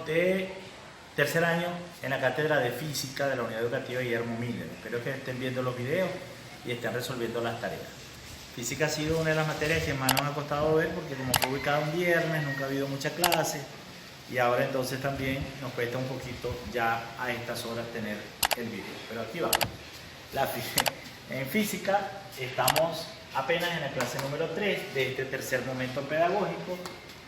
de tercer año en la cátedra de física de la unidad educativa Guillermo Miller. Espero que estén viendo los videos y estén resolviendo las tareas. Física ha sido una de las materias que más nos ha costado ver porque como fue ubicada un viernes, nunca ha habido mucha clase y ahora entonces también nos cuesta un poquito ya a estas horas tener el video. Pero aquí va. En física estamos apenas en la clase número 3 de este tercer momento pedagógico.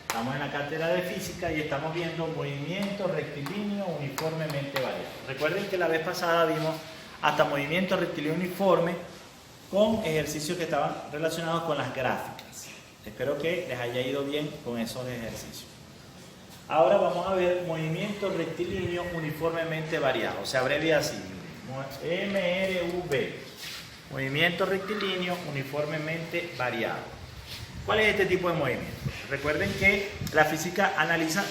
Estamos en la cátedra de física y estamos viendo movimiento rectilíneo uniformemente variado. Recuerden que la vez pasada vimos hasta movimiento rectilíneo uniforme con ejercicios que estaban relacionados con las gráficas. Espero que les haya ido bien con esos ejercicios. Ahora vamos a ver movimiento rectilíneo uniformemente variado. Se abrevia así, MRV. Movimiento rectilíneo uniformemente variado. ¿Cuál es este tipo de movimiento? Recuerden que la física analiza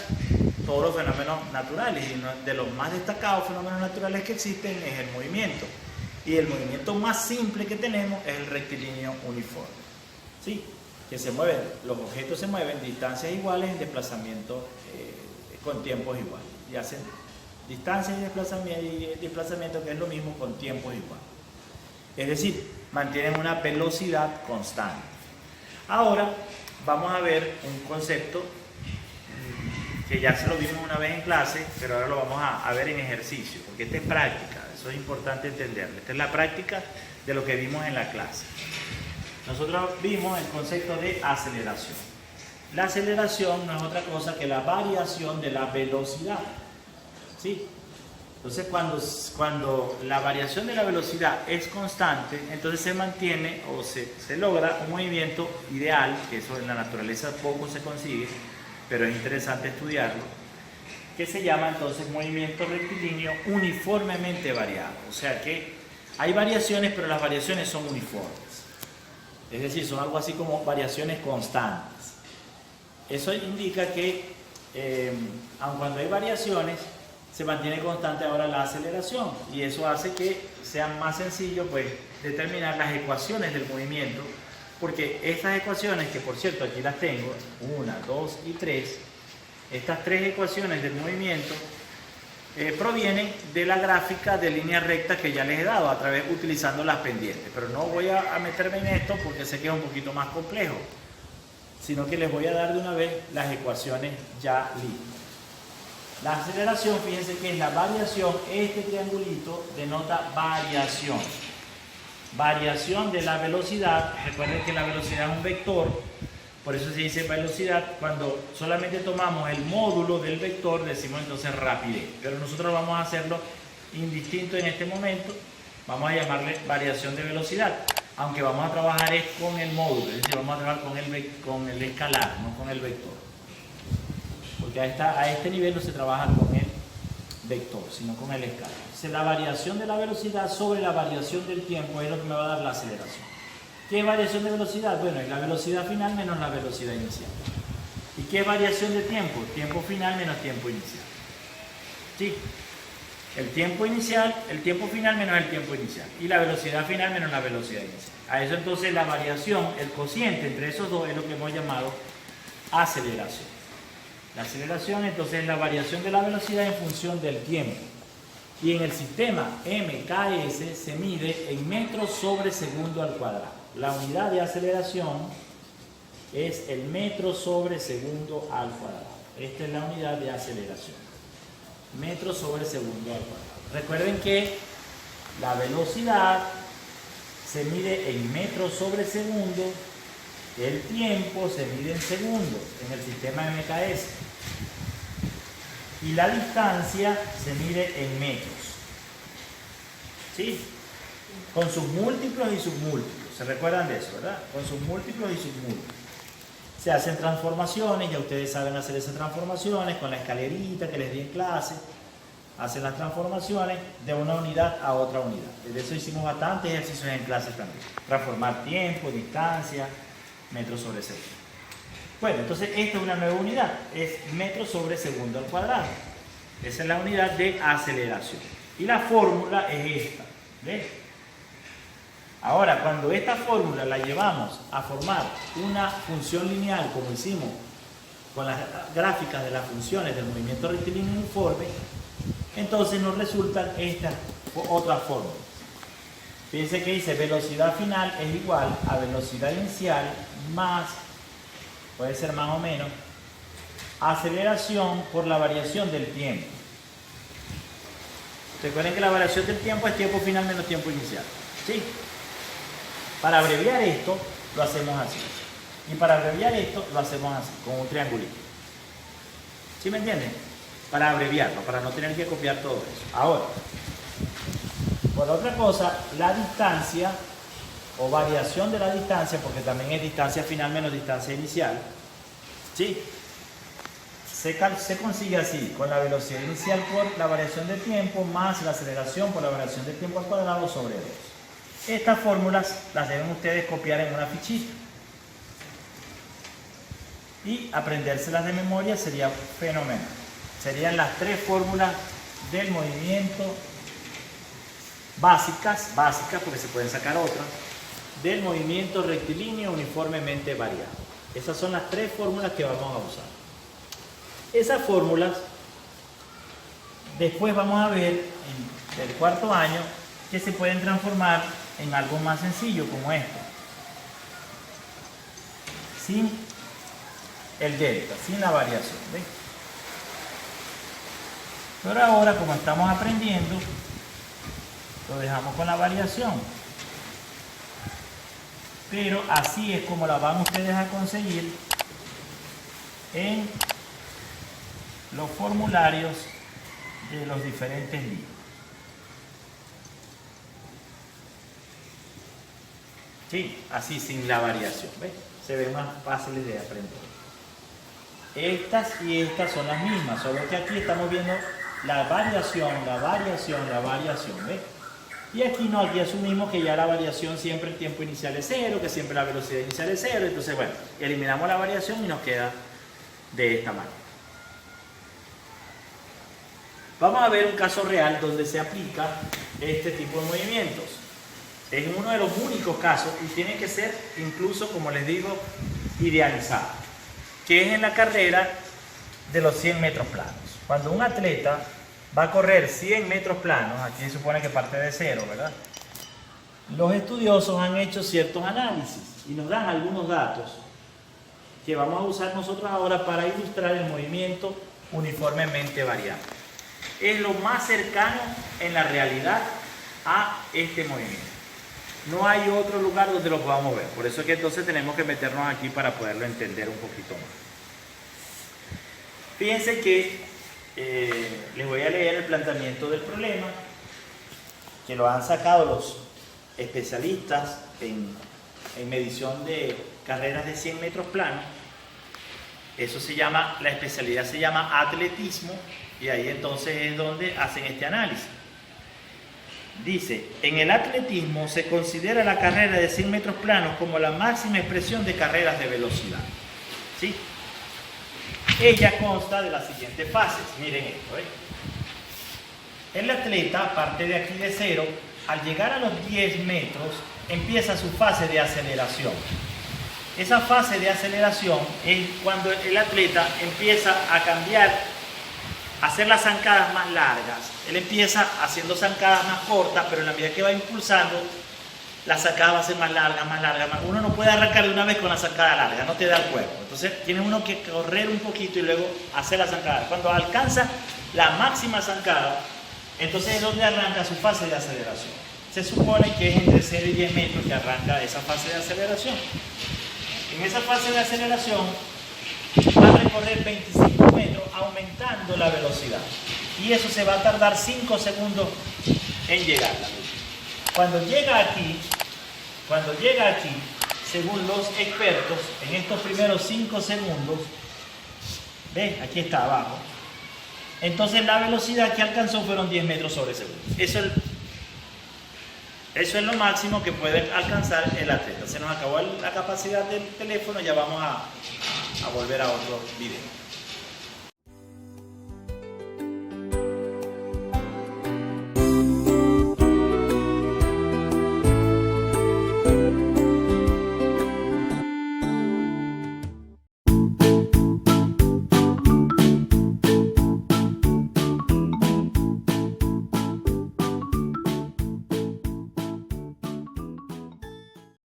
todos los fenómenos naturales y uno de los más destacados fenómenos naturales que existen es el movimiento. Y el movimiento más simple que tenemos es el rectilíneo uniforme. ¿Sí? Que se mueven, los objetos se mueven distancias iguales en desplazamiento con tiempos iguales. Y hacen distancia y desplazamiento que es lo mismo con tiempos iguales. Es decir, mantienen una velocidad constante. Ahora vamos a ver un concepto que ya se lo vimos una vez en clase, pero ahora lo vamos a ver en ejercicio, porque esta es práctica, eso es importante entenderlo. Esta es la práctica de lo que vimos en la clase. Nosotros vimos el concepto de aceleración. La aceleración no es otra cosa que la variación de la velocidad. ¿Sí? Entonces, cuando la variación de la velocidad es constante, entonces se mantiene o se logra un movimiento ideal, que eso en la naturaleza poco se consigue, pero es interesante estudiarlo, que se llama entonces movimiento rectilíneo uniformemente variado. O sea que hay variaciones, pero las variaciones son uniformes. Es decir, son algo así como variaciones constantes. Eso indica que, aun cuando hay variaciones, se mantiene constante ahora la aceleración y eso hace que sea más sencillo pues determinar las ecuaciones del movimiento, porque estas ecuaciones, que por cierto aquí las tengo, 1, 2 y 3, estas tres ecuaciones del movimiento provienen de la gráfica de línea recta que ya les he dado utilizando las pendientes, pero no voy a meterme en esto porque sé que es un poquito más complejo, sino que les voy a dar de una vez las ecuaciones ya listas. La aceleración, fíjense que es la variación, este triangulito denota variación. Variación de la velocidad, recuerden que la velocidad es un vector, por eso se dice velocidad, cuando solamente tomamos el módulo del vector decimos entonces rapidez, pero nosotros vamos a hacerlo indistinto en este momento, vamos a llamarle variación de velocidad, aunque vamos a trabajar es con el módulo, es decir, vamos a trabajar con el escalar, no con el vector. Porque a este nivel no se trabaja con el vector, sino con el escalar. Entonces, la variación de la velocidad sobre la variación del tiempo es lo que me va a dar la aceleración. ¿Qué es variación de velocidad? Bueno, es la velocidad final menos la velocidad inicial. ¿Y qué es variación de tiempo? Tiempo final menos tiempo inicial. ¿Sí? El tiempo final menos el tiempo inicial. Y la velocidad final menos la velocidad inicial. A eso entonces la variación, el cociente entre esos dos es lo que hemos llamado aceleración. La aceleración entonces es la variación de la velocidad en función del tiempo. Y en el sistema MKS se mide en metros sobre segundo al cuadrado. La unidad de aceleración es el metro sobre segundo al cuadrado. Esta es la unidad de aceleración. Metro sobre segundo al cuadrado. Recuerden que la velocidad se mide en metros sobre segundo. El tiempo se mide en segundos en el sistema MKS y la distancia se mide en metros, ¿sí? Con sus múltiplos y submúltiplos, ¿se recuerdan de eso, verdad? Con sus múltiplos y submúltiplos. Se hacen transformaciones, ya ustedes saben hacer esas transformaciones con la escalerita que les di en clase, hacen las transformaciones de una unidad a otra unidad. De eso hicimos bastantes ejercicios en clase también, transformar tiempo, distancia, metros sobre segundo. Bueno, entonces esta es una nueva unidad, es metros sobre segundo al cuadrado. Esa es la unidad de aceleración. Y la fórmula es esta, ¿ves? Ahora, cuando esta fórmula la llevamos a formar una función lineal, como hicimos con las gráficas de las funciones del movimiento rectilíneo uniforme, entonces nos resultan estas otras fórmulas. Fíjense que dice velocidad final es igual a velocidad inicial más, puede ser más o menos, aceleración por la variación del tiempo. Recuerden que la variación del tiempo es tiempo final menos tiempo inicial. ¿Sí? Para abreviar esto, lo hacemos así. Y para abreviar esto, lo hacemos así, con un triangulito. ¿Sí me entienden? Para abreviarlo, para no tener que copiar todo eso. Ahora, por otra cosa, la distancia o variación de la distancia, porque también es distancia final menos distancia inicial, ¿sí? Se consigue así, con la velocidad inicial por la variación de tiempo más la aceleración por la variación de tiempo al cuadrado sobre 2. Estas fórmulas las deben ustedes copiar en una fichita. Y aprendérselas de memoria sería fenomenal. Serían las 3 fórmulas del movimiento básicas porque se pueden sacar otras, del movimiento rectilíneo uniformemente variado. Esas son las 3 fórmulas que vamos a usar. Esas fórmulas después vamos a ver en el cuarto año que se pueden transformar en algo más sencillo como esto, sin el delta, sin la variación. ¿Ven? Pero ahora, como estamos aprendiendo, lo dejamos con la variación. Pero así es como la van ustedes a conseguir en los formularios de los diferentes libros. Sí, así sin la variación. ¿Ves? Se ven más fáciles de aprender. Estas y estas son las mismas, solo que aquí estamos viendo la variación, ¿ves? Y aquí no, aquí asumimos que ya la variación siempre el tiempo inicial es 0, que siempre la velocidad inicial es 0, entonces bueno, eliminamos la variación y nos queda de esta manera. Vamos a ver un caso real donde se aplica este tipo de movimientos. Es uno de los únicos casos y tiene que ser incluso, como les digo, idealizado, que es en la carrera de los 100 metros planos. Cuando un atleta va a correr 100 metros planos, aquí se supone que parte de 0, ¿verdad? Los estudiosos han hecho ciertos análisis y nos dan algunos datos que vamos a usar nosotros ahora para ilustrar el movimiento uniformemente variable. Es lo más cercano en la realidad a este movimiento. No hay otro lugar donde lo podamos ver. Por eso es que entonces tenemos que meternos aquí para poderlo entender un poquito más. Fíjense que les voy a leer el planteamiento del problema que lo han sacado los especialistas en medición de carreras de 100 metros planos. Eso se llama, la especialidad se llama atletismo y ahí entonces es donde hacen este análisis. Dice, en el atletismo se considera la carrera de 100 metros planos como la máxima expresión de carreras de velocidad. ¿Sí? Ella consta de las siguientes fases. Miren esto, El atleta parte de aquí de 0. Al llegar a los 10 metros empieza su fase de aceleración. Esa fase de aceleración es cuando el atleta empieza a cambiar, a hacer las zancadas más largas. Él empieza haciendo zancadas más cortas, pero en la medida que va impulsando, la zancada va a ser más larga, más larga, más. Uno no puede arrancar de una vez con la zancada larga, no te da el cuerpo. Entonces tiene uno que correr un poquito y luego hacer la zancada. Cuando alcanza la máxima zancada, entonces es donde arranca su fase de aceleración. Se supone que es entre 0 y 10 metros que arranca esa fase de aceleración. En esa fase de aceleración va a recorrer 25 metros aumentando la velocidad. Y eso se va a tardar 5 segundos en llegar. Cuando llega aquí, según los expertos, en estos primeros 5 segundos, ¿ves? Aquí está abajo. Entonces la velocidad que alcanzó fueron 10 metros sobre segundo. Eso es lo máximo que puede alcanzar el atleta. Se nos acabó la capacidad del teléfono, ya vamos a volver a otro video.